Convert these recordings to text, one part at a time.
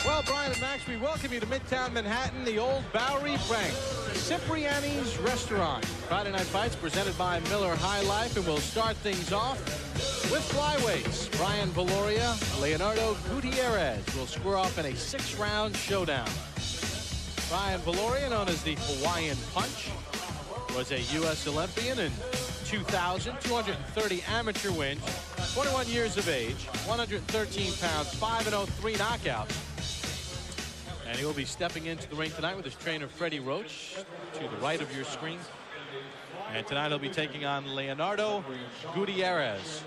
Well, Brian and Max, we welcome you to Midtown Manhattan, the old Bowery Bank. Ciprianis Restaurant. Friday Night Fights presented by Miller High Life, and we'll start things off with flyweights. Brian Viloria, Leonardo Gutierrez will square off in a 6-round showdown. Brian Viloria, known as the Hawaiian Punch, was a U.S. Olympian in 2000, 230 amateur wins, 21 years of age, 113 pounds, 5-0, 3 knockouts. And he will be stepping into the ring tonight with his trainer, Freddie Roach, to the right of your screen. And tonight he'll be taking on Leonardo Gutierrez.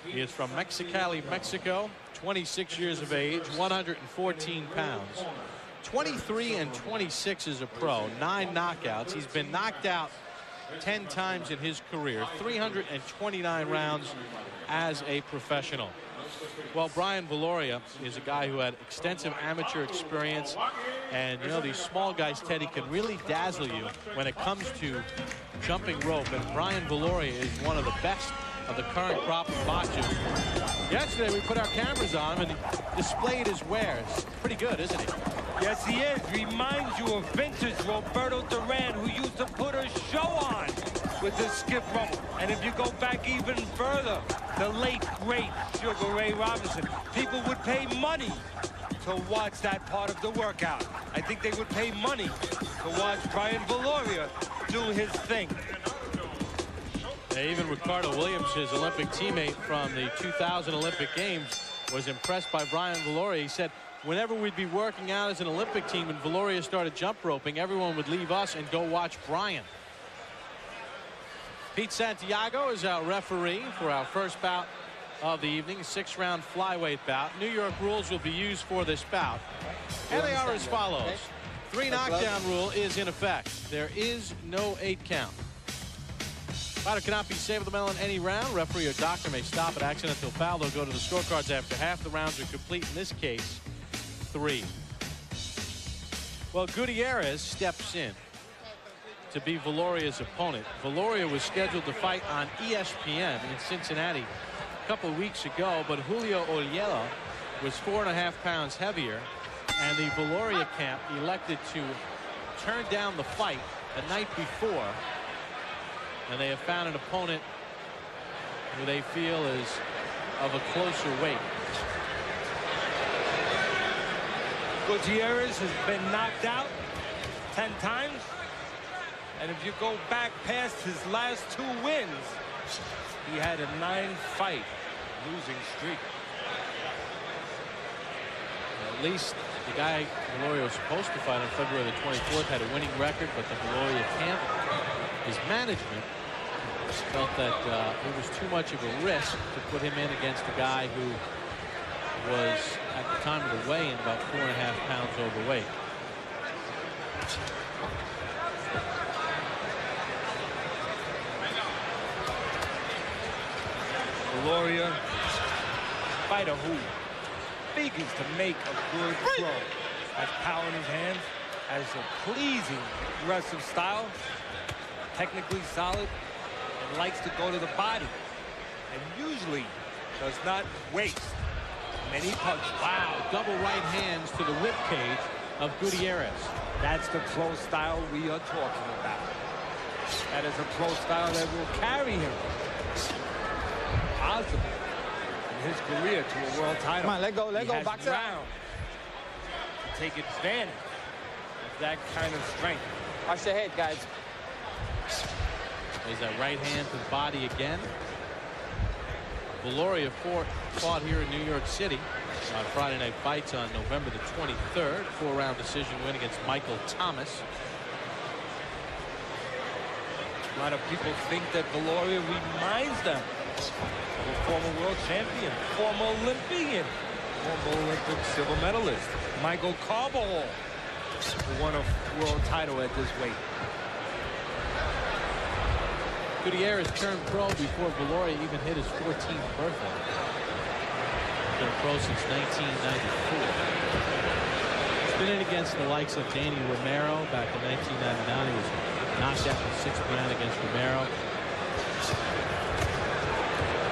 He is from Mexicali, Mexico, 26 years of age, 114 pounds. 23 and 26 as a pro, 9 knockouts. He's been knocked out 10 times in his career, 329 rounds as a professional. Well, Brian Viloria is a guy who had extensive amateur experience, and you know, these small guys, Teddy, can really dazzle you when it comes to jumping rope, and Brian Viloria is one of the best of the current crop of boxers. Yesterday we put our cameras on him and he displayed his wares. Pretty good, isn't he? Yes, he is. Reminds you of vintage Roberto Duran, who used to put a show on with the skip rope. And if you go back even further, the late, great Sugar Ray Robinson, people would pay money to watch that part of the workout. I think they would pay money to watch Brian Viloria do his thing. Even Ricardo Williams, his Olympic teammate from the 2000 Olympic Games, was impressed by Brian Viloria. He said, whenever we'd be working out as an Olympic team and Viloria started jump roping, everyone would leave us and go watch Brian. Pete Santiago is our referee for our first bout of the evening, 6-round flyweight bout. New York rules will be used for this bout, and they are as follows. 3 knockdown rule is in effect. There is no 8 count. Fighter cannot be saved with the medal in any round. Referee or doctor may stop an accidental foul. They'll go to the scorecards after half the rounds are complete. In this case, 3. Well, Gutierrez steps in to be Viloria's opponent. Viloria was scheduled to fight on ESPN in Cincinnati a couple of weeks ago, but Julio Oliela was 4.5 pounds heavier, and the Viloria camp elected to turn down the fight the night before, and they have found an opponent who they feel is of a closer weight. Gutierrez has been knocked out 10 times. And if you go back past his last 2 wins, he had a 9-fight losing streak. At least the guy Viloria was supposed to fight on February the 24th had a winning record, but the Viloria camp, his management, felt that it was too much of a risk to put him in against a guy who was, at the time of the weigh-in, about 4.5 pounds overweight. Viloria, fighter who figures to make a good throw. Has power in his hands, has a pleasing aggressive style, technically solid, and likes to go to the body, and usually does not waste many punches. Wow, double right hands to the rib cage of Gutierrez. That's the pro style we are talking about. That is a pro style that will carry him possibly in his career to a world title. Come on, let go, box it out. To take advantage of that kind of strength. Watch the head, guys. There's that right hand to the body again. Viloria fought here in New York City on Friday Night Fights on November the 23rd. 4-round decision win against Michael Thomas. A lot of people think that Viloria reminds them of a former world champion, former Olympian, former Olympic silver medalist, Michael Carbajal, who won a world title at this weight. Gutierrez turned pro before Viloria even hit his 14th birthday. Been a pro since 1994. He's been in against the likes of Danny Romero back in 1999. He was knocked out in the 6th round against Romero.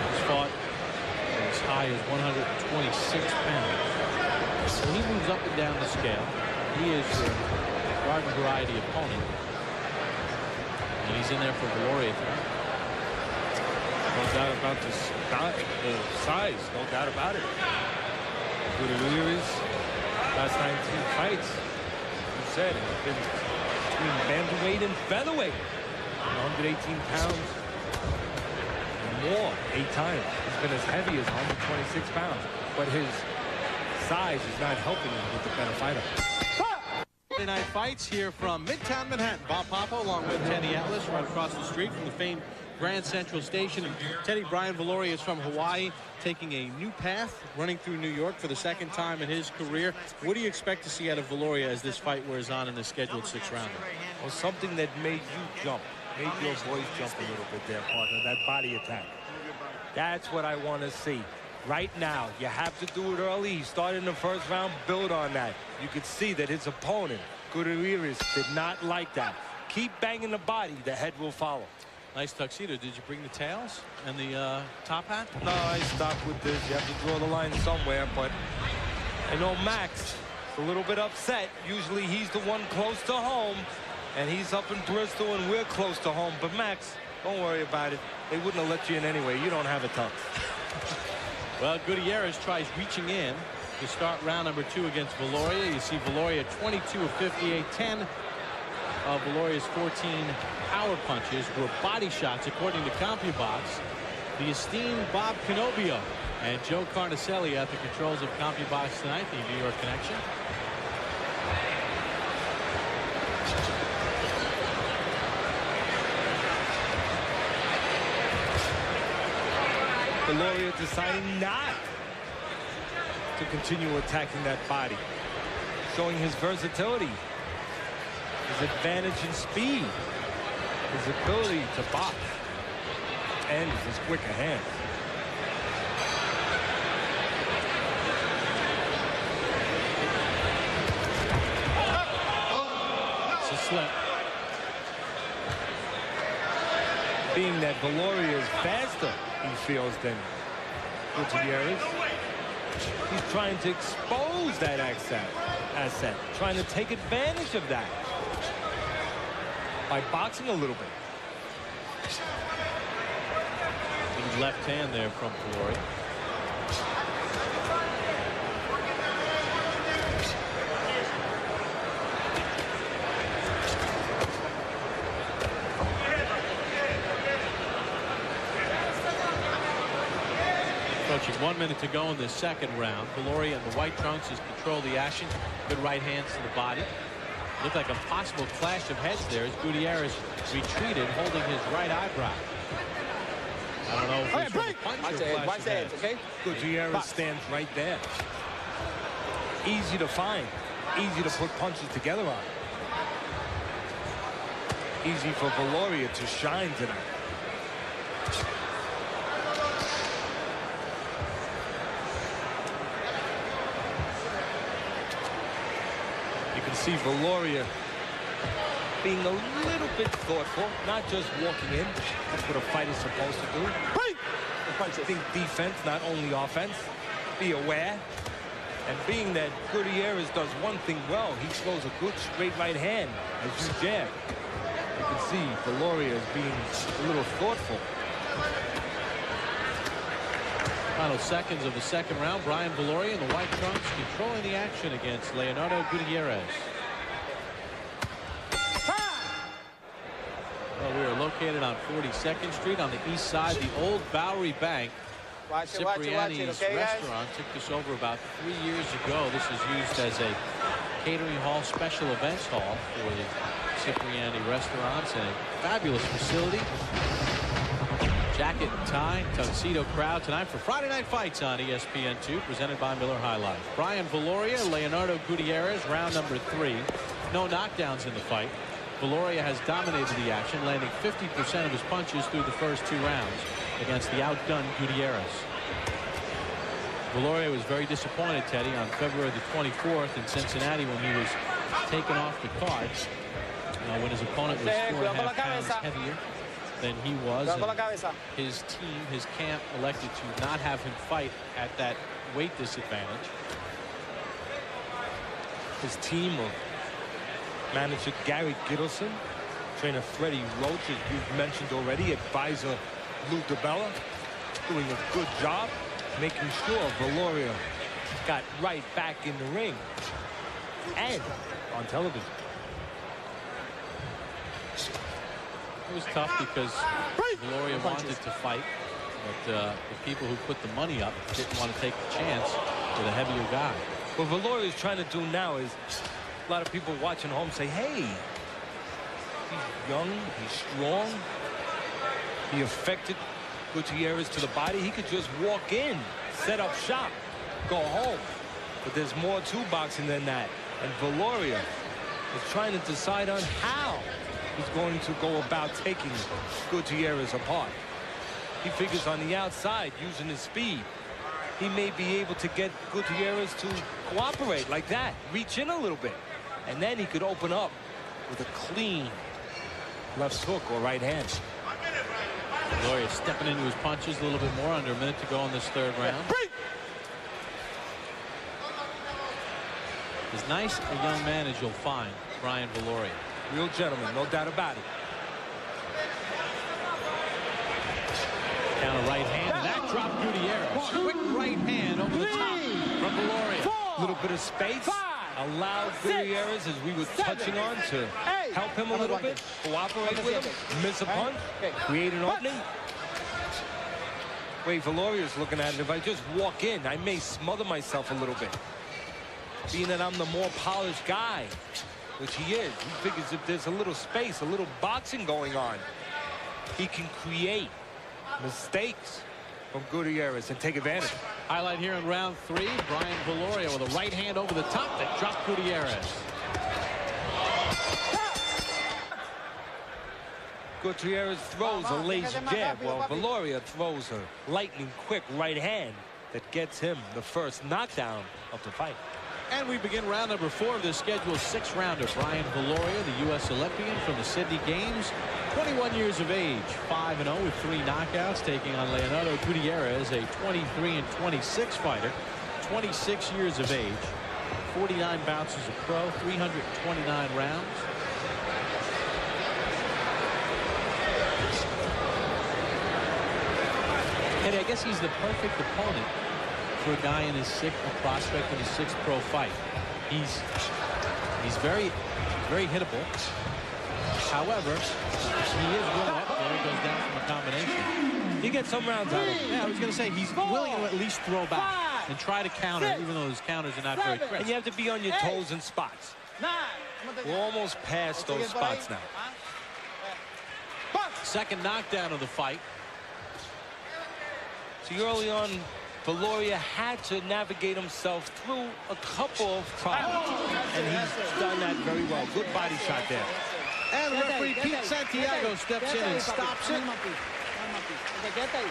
He's fought as high as 126 pounds. So he moves goes up and down the scale. He is a garden variety opponent. And he's in there for Viloria tonight. No doubt about the size. No doubt about it. Gutierrez, last 19 fights, you said, have been between bantamweight and featherweight. 118 pounds and more 8 times. He's been as heavy as 126 pounds. But his size is not helping him with the better fighter. Friday night fights here from Midtown Manhattan. Bob Papa along with Teddy Atlas right across the street from the famed Grand Central Station. And Teddy, Brian Viloria is from Hawaii, taking a new path, running through New York for the second time in his career. What do you expect to see out of Viloria as this fight wears on in the scheduled 6-rounder? Well, something that made you jump, made your voice jump a little bit there, partner, that body attack. That's what I want to see. Right now, you have to do it early. He started in the first round, build on that. You could see that his opponent, Gutierrez, did not like that. Keep banging the body, the head will follow. Nice tuxedo. Did you bring the tails and the top hat? No, I stopped with this. You have to draw the line somewhere, but I know Max is a little bit upset. Usually he's the one close to home, and he's up in Bristol, and we're close to home. But Max, don't worry about it. They wouldn't have let you in anyway. You don't have a tux. Well, Gutierrez tries reaching in to start round number 2 against Viloria. You see Viloria 22 of 58, 10 of Viloria's 14 power punches were body shots, according to CompuBox. The esteemed Bob Canobio and Joe Carnicelli at the controls of CompuBox tonight, the New York connection. Viloria deciding not to continue attacking that body, showing his versatility, his advantage in speed, his ability to box, and his quicker hands. It's a slip. Being that Viloria is faster, he feels, than Gutierrez, he's trying to expose that asset, trying to take advantage of that by boxing a little bit. The left hand there from Viloria. Approaching 1 minute to go in the second round. Viloria in the white trunks has controlled the action. Good right hands to the body. Looked like a possible clash of heads there as Gutierrez retreated, holding his right eyebrow. I don't know if this was a punch or a clash of heads. Okay? Gutierrez stands right there. Easy to find. Easy to put punches together on. Easy for Viloria to shine tonight. You can see Viloria being a little bit thoughtful, not just walking in. That's what a fight is supposed to do. Think defense, not only offense. Be aware. And being that Gutierrez does one thing well, he throws a good straight right hand as you jab. You can see Viloria is being a little thoughtful. Final seconds of the second round. Brian Viloria in the white trunks controlling the action against Leonardo Gutierrez. Well, we are located on 42nd Street on the east side, the old Bowery Bank. Ciprianis restaurant took this over about 3 years ago. This is used as a catering hall, special events hall for the Cipriani restaurants, and a fabulous facility. Jacket and tie, tuxedo crowd tonight for Friday Night Fights on ESPN2, presented by Miller High Life. Brian Viloria, Leonardo Gutierrez, round number 3. No knockdowns in the fight. Viloria has dominated the action, landing 50% of his punches through the first 2 rounds against the outdone Gutierrez. Viloria was very disappointed, Teddy, on February the 24th in Cincinnati when he was taken off the cards. When his opponent was 4.5 pounds heavier than he was. His team, his camp, elected to not have him fight at that weight disadvantage. His team of manager Gary Gittleson, trainer Freddie Roach, as you've mentioned already, advisor Lou DiBella, doing a good job making sure Viloria got right back in the ring and on television. It was tough because Viloria wanted to fight, but the people who put the money up didn't want to take the chance with a heavier guy. What Viloria is trying to do now is, a lot of people watching home say, hey, he's young, he's strong, he affected Gutierrez to the body. He could just walk in, set up shop, go home. But there's more to boxing than that. And Viloria is trying to decide on how he's going to go about taking Gutierrez apart. He figures on the outside, using his speed, he may be able to get Gutierrez to cooperate like that, reach in a little bit, and then he could open up with a clean left hook or right hand. Viloria stepping into his punches a little bit more, under a minute to go in this third round. As nice a young man as you'll find, Brian Viloria. Real gentleman, no doubt about it. Down a right hand, and that dropped Gutierrez. Quick right hand over the top from Viloria. A little bit of space allowed Gutierrez, as we were touching on, to help him a little bit, cooperate with him, miss a punch, create an opening. Wait, Viloria's looking at it. If I just walk in, I may smother myself a little bit. Being that I'm the more polished guy, which he is, he figures if there's a little space, a little boxing going on, he can create mistakes from Gutierrez and take advantage. Highlight here in round 3, Brian Viloria with a right hand over the top that dropped Gutierrez. Gutierrez throws a lazy jab, while Viloria throws a lightning quick right hand that gets him the first knockdown of the fight. And we begin round number 4 of this scheduled 6-rounder. Brian Viloria, the U.S. Olympian from the Sydney Games, 21 years of age, 5-0 with 3 knockouts, taking on Leonardo Gutierrez, a 23-26 fighter, 26 years of age, 49 bouts as a pro, 329 rounds. And I guess he's the perfect opponent for a guy in his 6th prospect in his 6th pro fight. He's very hittable. However, he is well up there. He goes down from a combination. He gets some rounds out of him. Yeah, I was going to say he's willing to at least throw back and try to counter, even though his counters are not very crisp. And you have to be on your toes in spots. We're almost past those spots now. Second knockdown of the fight. See, early on, Viloria had to navigate himself through a couple of problems, and he's done that very well. Good body shot there. And referee Pete Santiago steps in and stops it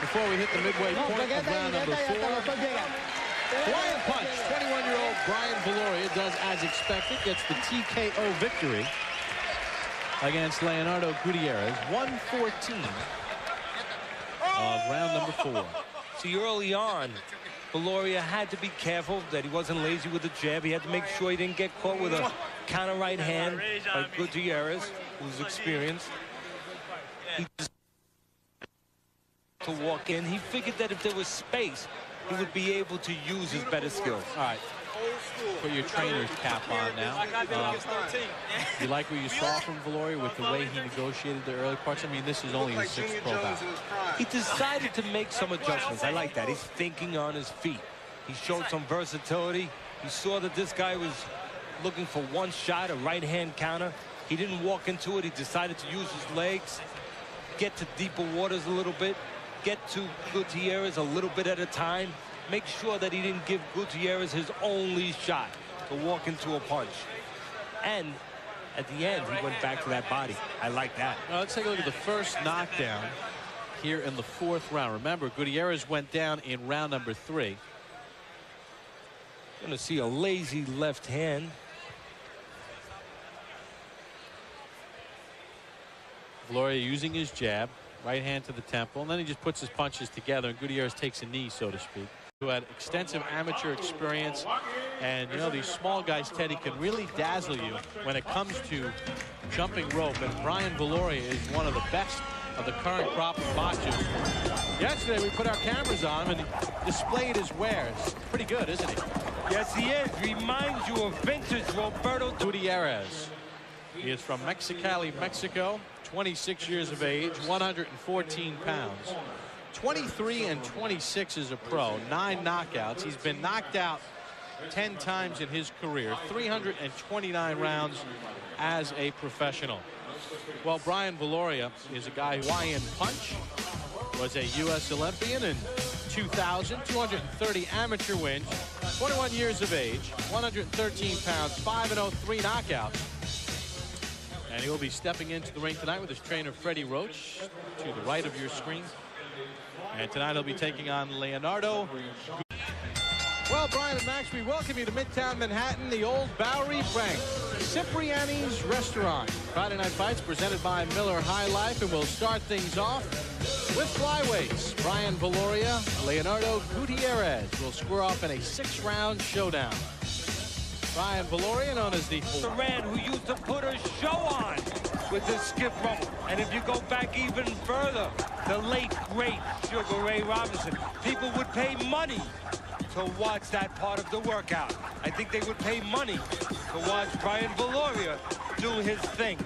before we hit the midway point of round number 4. Flying punch. 21-year-old Brian Viloria does as expected, gets the TKO victory against Leonardo Gutierrez, 114 of round number 4. See, early on, Viloria had to be careful that he wasn't lazy with the jab. He had to make sure he didn't get caught with a counter right hand by Gutierrez, who's experienced. He to walk in. He figured that if there was space, he would be able to use his better skills. All right. Put your trainer's cap on now. You like what you saw from Viloria with the way he negotiated the early parts? I mean, this is only his 6th pro bout. He decided to make some adjustments. I like that. He's thinking on his feet. He showed some versatility. He saw that this guy was looking for one shot, a right-hand counter. He didn't walk into it. He decided to use his legs, get to deeper waters a little bit, get to Gutierrez a little bit at a time. Make sure that he didn't give Gutierrez his only shot to walk into a punch. And at the end, he went back to that body. I like that. Now let's take a look at the first knockdown here in the 4th round. Remember, Gutierrez went down in round number 3. Going to see a lazy left hand. Viloria using his jab, right hand to the temple, and then he just puts his punches together, and Gutierrez takes a knee, so to speak. Who had extensive amateur experience And, you know, these small guys, Teddy, can really dazzle you when it comes to jumping rope. And Brian Viloria is one of the best of the current crop of boxers. Yesterday, we put our cameras on him and he displayed his wares. Pretty good, isn't he? Yes, he is. Reminds you of vintage Roberto Gutierrez. He is from Mexicali, Mexico. 26 years of age, 114 pounds. 23 and 26 as a pro. 9 knockouts. He's been knocked out 10 times in his career. 329 rounds as a professional. Well, Brian Viloria is a guy who Hawaiian Punch, was a U.S. Olympian in 2000, 230 amateur wins, 21 years of age, 113 pounds, 5-0, 3 knockouts. And he will be stepping into the ring tonight with his trainer, Freddie Roach, to the right of your screen. And tonight he'll be taking on Leonardo. Well, Brian and Max, we welcome you to Midtown Manhattan, the old Bowery Frank, Ciprianis restaurant. Friday Night Fights presented by Miller High Life, and we'll start things off with flyweights. Brian Viloria, Leonardo Gutierrez will square off in a 6-round showdown. Brian Viloria, known as the Duran, who used to put a show on with the skip rope. And if you go back even further, the late, great Sugar Ray Robinson, people would pay money to watch that part of the workout. I think they would pay money to watch Brian Viloria do his thing.